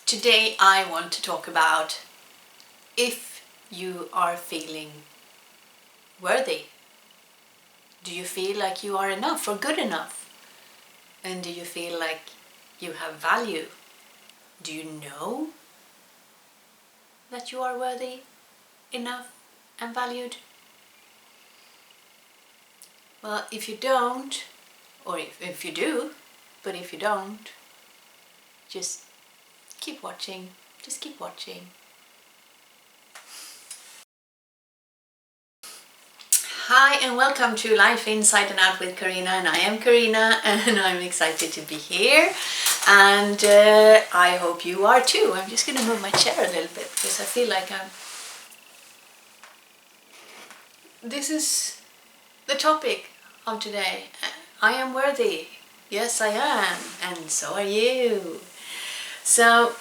Today I want to talk about if you are feeling worthy. Do you feel like you are enough or good enough? And do you feel like you have value? Do you know that you are worthy, enough and valued? Well, if you don't, or if you do, but if you don't, just keep watching. Just keep watching. Hi and welcome to Life Inside and Out with Carina, and I am Carina and I'm excited to be here, and I hope you are too. I'm just going to move my chair a little bit because I feel like this is the topic of today. I am worthy. Yes, I am, and so are you. So,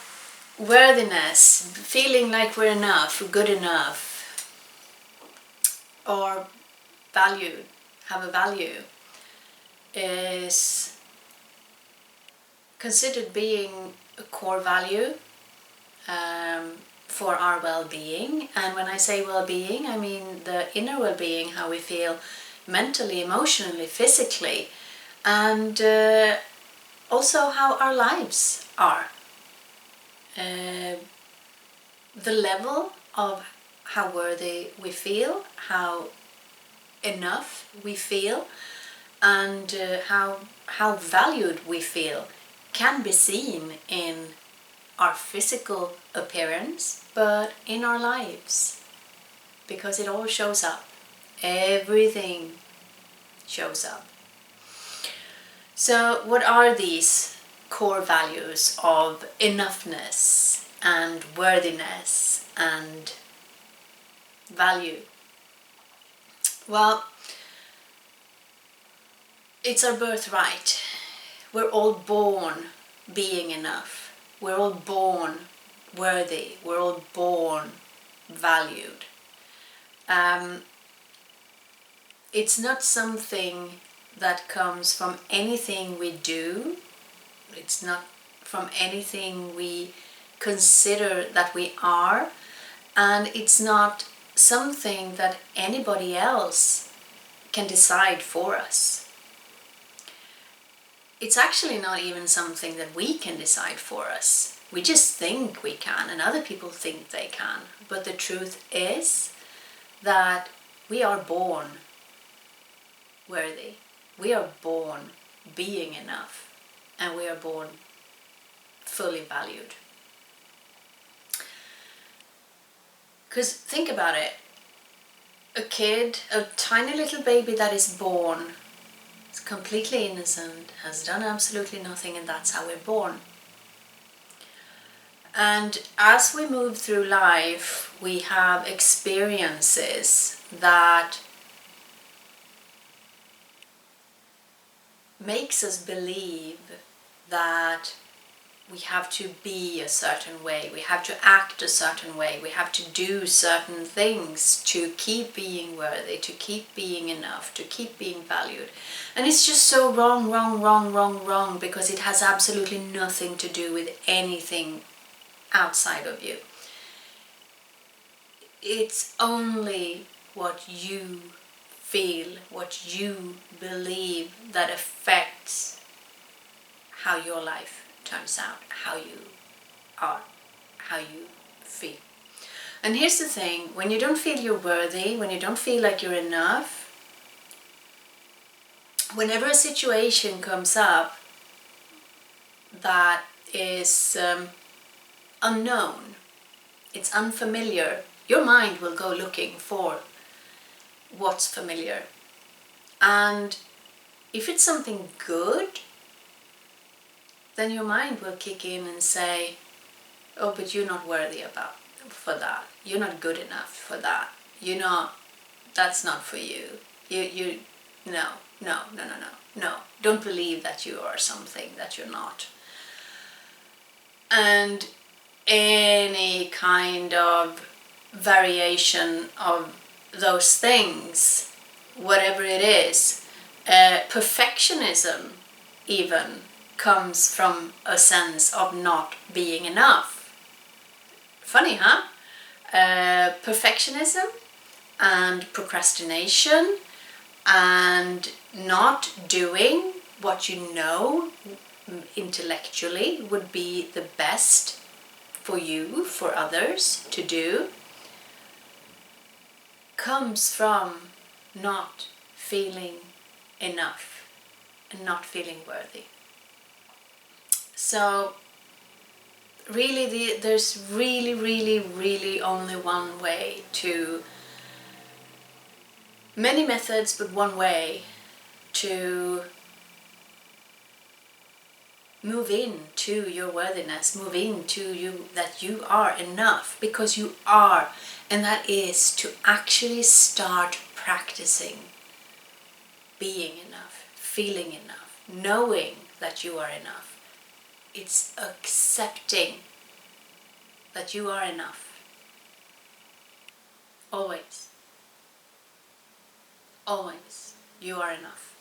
worthiness, feeling like we're enough, good enough, or valued, have a value, is considered being a core value for our well-being. And when I say well-being, I mean the inner well-being, how we feel mentally, emotionally, physically, and also how our lives are. The level of how worthy we feel, how enough we feel, and how valued we feel can be seen in our physical appearance, but in our lives, because it all shows up. Everything shows up. So what are these core values of enoughness and worthiness and value? Well, it's our birthright. We're all born being enough. We're all born worthy. We're all born valued. It's not something that comes from anything we do. It's not from anything we consider that we are. And it's not something that anybody else can decide for us. It's actually not even something that we can decide for us. We just think we can, and other people think they can. But the truth is that we are born worthy. We are born being enough, and we are born fully valued. Because think about it. A kid, a tiny little baby that is born, is completely innocent, has done absolutely nothing, and that's how we're born. And as we move through life, we have experiences that makes us believe that we have to be a certain way, we have to act a certain way, we have to do certain things to keep being worthy, to keep being enough, to keep being valued. And it's just so wrong, because it has absolutely nothing to do with anything outside of you. It's only what you feel, what you believe, that affects how your life turns out, how you are, how you feel. And here's the thing, when you don't feel you're worthy, when you don't feel like you're enough, whenever a situation comes up that is unknown, it's unfamiliar, your mind will go looking for what's familiar. And if it's something good, then your mind will kick in and say, oh, but you're not worthy for that. You're not good enough for that. You're not, that's not for you. No. Don't believe that you are something that you're not. And any kind of variation of those things, whatever it is, perfectionism even, comes from a sense of not being enough. Funny, huh? Perfectionism and procrastination and not doing what you know intellectually would be the best for you, for others to do, comes from not feeling enough and not feeling worthy. So really there's really only one way to, many methods, but one way to move into your worthiness, move into you, that you are enough, because you are, and that is to actually start practicing being enough, feeling enough, knowing that you are enough. It's accepting that you are enough. Always. Always. You are enough.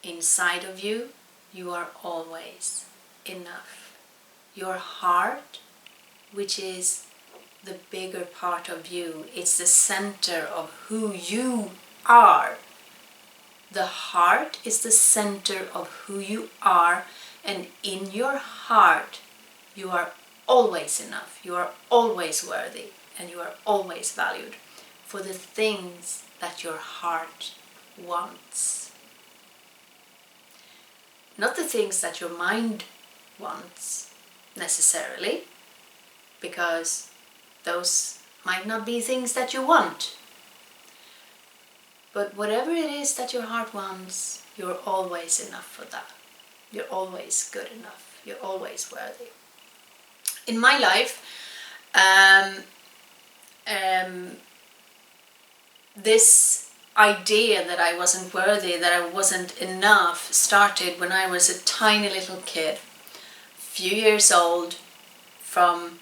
Inside of you, you are always enough. Your heart, which is the bigger part of you, it's the center of who you are. The heart is the center of who you are, and in your heart you are always enough, you are always worthy, and you are always valued for the things that your heart wants. Not the things that your mind wants necessarily, because those might not be things that you want. But whatever it is that your heart wants, you're always enough for that. You're always good enough. You're always worthy. In my life, this idea that I wasn't worthy, that I wasn't enough, started when I was a tiny little kid, a few years old, from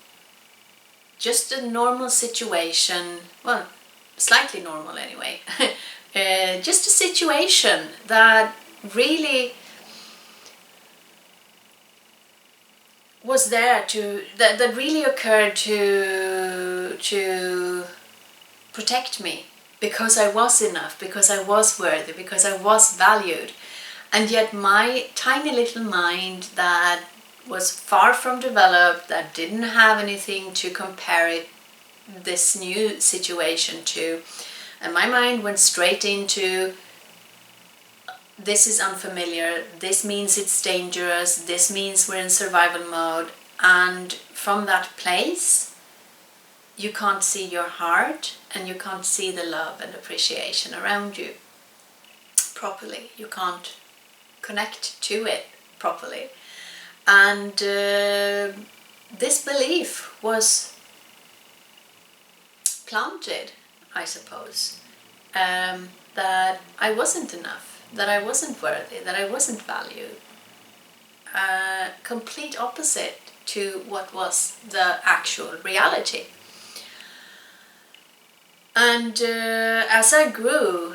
just a normal situation, well, slightly normal anyway, just a situation that really was there that really occurred to protect me, because I was enough, because I was worthy, because I was valued. And yet my tiny little mind that was far from developed, that didn't have anything to compare this new situation to, and my mind went straight into, this is unfamiliar, this means it's dangerous, this means we're in survival mode. And from that place, you can't see your heart, and you can't see the love and appreciation around you properly. You can't connect to it properly. And this belief was planted, I suppose, that I wasn't enough, that I wasn't worthy, that I wasn't valued. Complete opposite to what was the actual reality. And as I grew,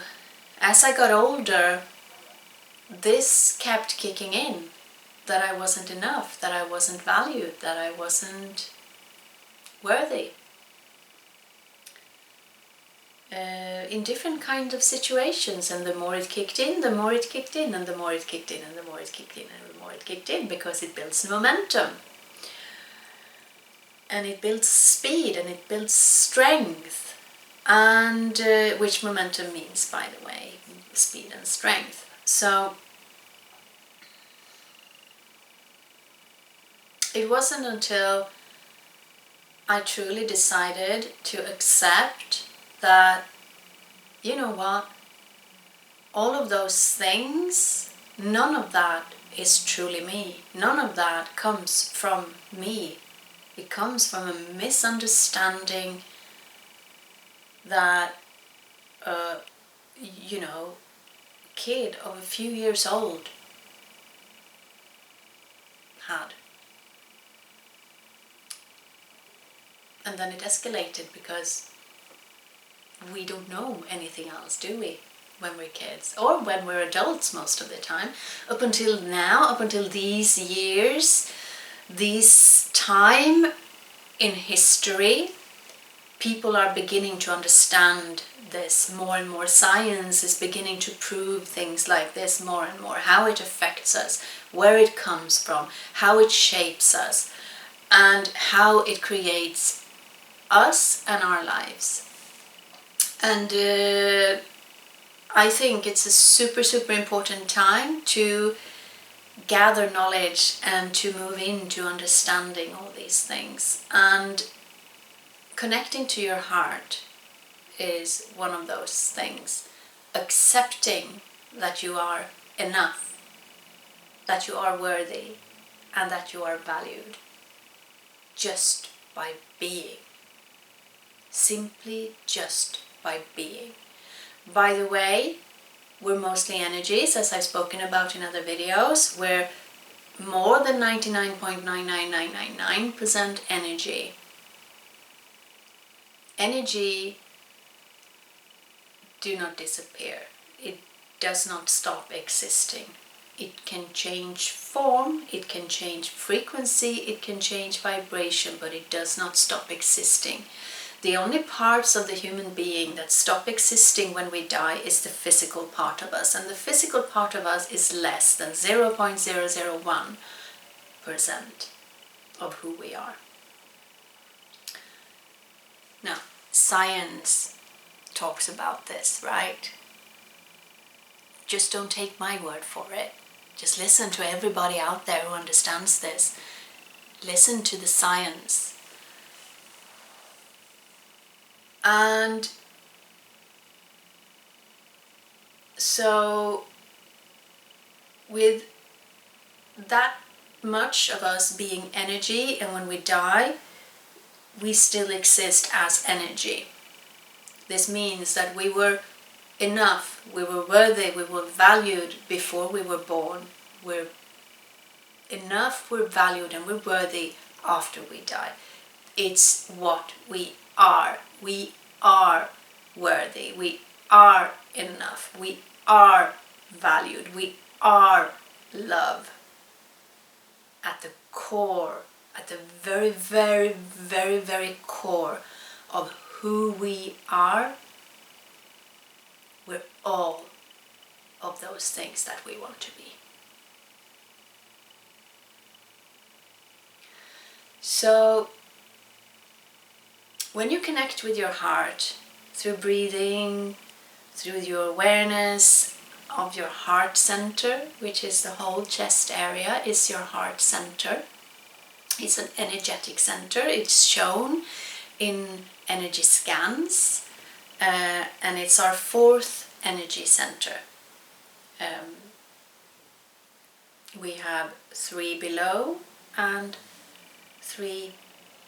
as I got older, this kept kicking in, that I wasn't enough, that I wasn't valued, that I wasn't worthy. In different kinds of situations, and the more it kicked in, the more it kicked in, and the more it kicked in, and the more it kicked in, and the more it kicked in, because it builds momentum. And it builds speed, and it builds strength. And which momentum means, by the way, speed and strength. So it wasn't until I truly decided to accept that, you know what, all of those things, none of that is truly me. None of that comes from me. It comes from a misunderstanding that kid of a few years old had. And then it escalated, because we don't know anything else, do we? when we're kids, or when we're adults most of the time. Up until now, up until these years, this time in history, people are beginning to understand this more and more. Science is beginning to prove things like this more and more, how it affects us, where it comes from, how it shapes us, and how it creates us and our lives. And I think it's a super important time to gather knowledge and to move into understanding all these things. And connecting to your heart is one of those things. Accepting that you are enough, that you are worthy, and that you are valued just by being. Simply just by being. By the way, we're mostly energies, as I've spoken about in other videos. We're more than 99.99999% energy. Energy do not disappear. It does not stop existing. It can change form, it can change frequency, it can change vibration, but it does not stop existing. The only parts of the human being that stop existing when we die is the physical part of us, and the physical part of us is less than 0.001% of who we are. Now, science talks about this, right? Just don't take my word for it. Just listen to everybody out there who understands this. Listen to the science. And so with that much of us being energy, and when we die, we still exist as energy. This means that we were enough, we were worthy, we were valued before we were born. We're enough, we're valued, and we're worthy after we die. It's what we are. We are worthy. We are enough. We are valued. We are love. At the core, at the very core of who we are, we're all of those things that we want to be. So, when you connect with your heart through breathing, through your awareness of your heart center, which is the whole chest area, is your heart center. It's an energetic center. It's shown in energy scans, and it's our fourth energy center. We have 3 below and 3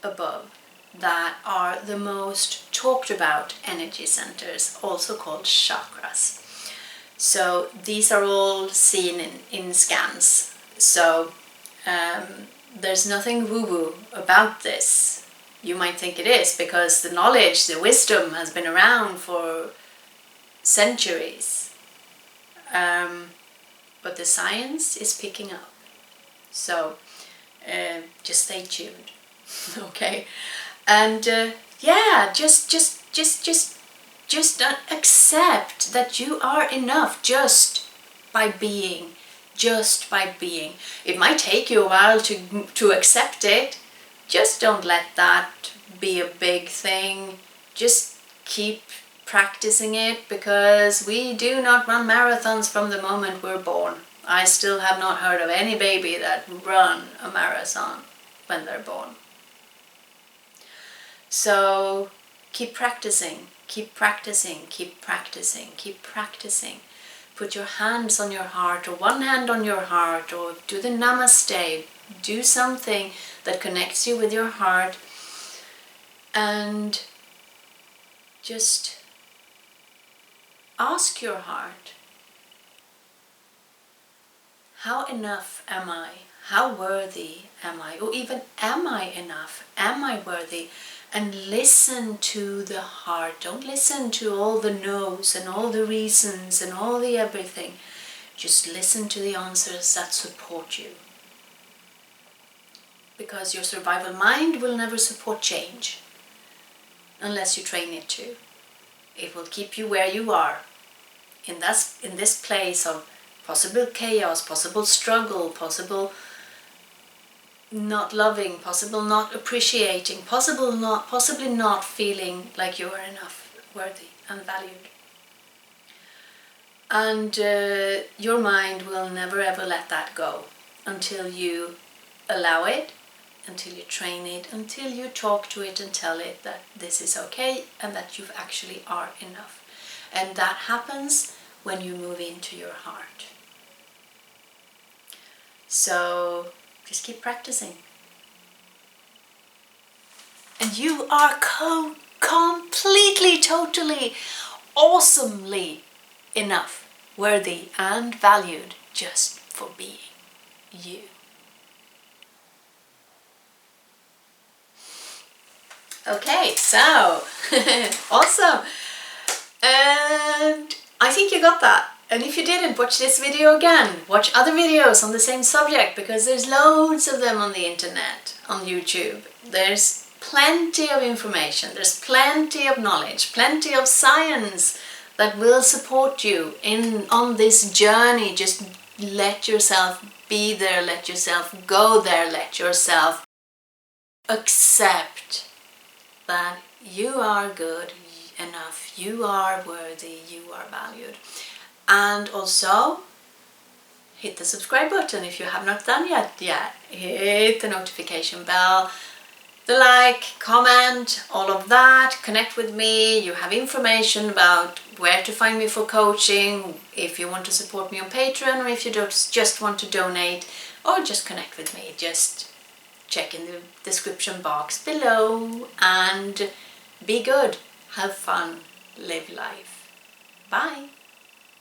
above that are the most talked about energy centers, also called chakras. So these are all seen in scans. So there's nothing woo-woo about this. You might think it is, because the knowledge, the wisdom has been around for centuries. But the science is picking up. So just stay tuned. Okay? And yeah, just accept that you are enough just by being. Just by being. It might take you a while to accept it. Just don't let that be a big thing. Just keep practicing it, because we do not run marathons from the moment we're born. I still have not heard of any baby that run a marathon when they're born. So keep practicing, keep practicing, keep practicing, keep practicing. Put your hands on your heart, or one hand on your heart, or do the namaste. Do something that connects you with your heart, and just ask your heart, how enough am I? How worthy am I? Or even, am I enough? Am I worthy? and listen to the heart. Don't listen to all the no's and all the reasons and all the everything. Just listen to the answers that support you. Because your survival mind will never support change unless you train it to. It will keep you where you are, in this place of possible chaos, possible struggle, possible not loving, possible not appreciating, possibly not feeling like you are enough, worthy and valued. And your mind will never ever let that go until you allow it, until you train it, until you talk to it and tell it that this is okay and that you actually are enough. And that happens when you move into your heart. So just keep practicing. And you are completely, totally, awesomely enough, worthy and valued just for being you. Okay, so awesome. And I think you got that. And if you didn't, watch this video again. Watch other videos on the same subject, because there's loads of them on the internet, on YouTube. There's plenty of information, there's plenty of knowledge, plenty of science that will support you on this journey. Just let yourself be there, let yourself go there, let yourself accept that you are good enough, you are worthy, you are valued. And also hit the subscribe button if you have not done yet. Hit the notification bell, the like, comment, all of that. Connect with me. You have information about where to find me for coaching, if you want to support me on Patreon, or if you just want to donate, or just connect with me. Just check in the description box below, and be good, have fun, live life. Bye.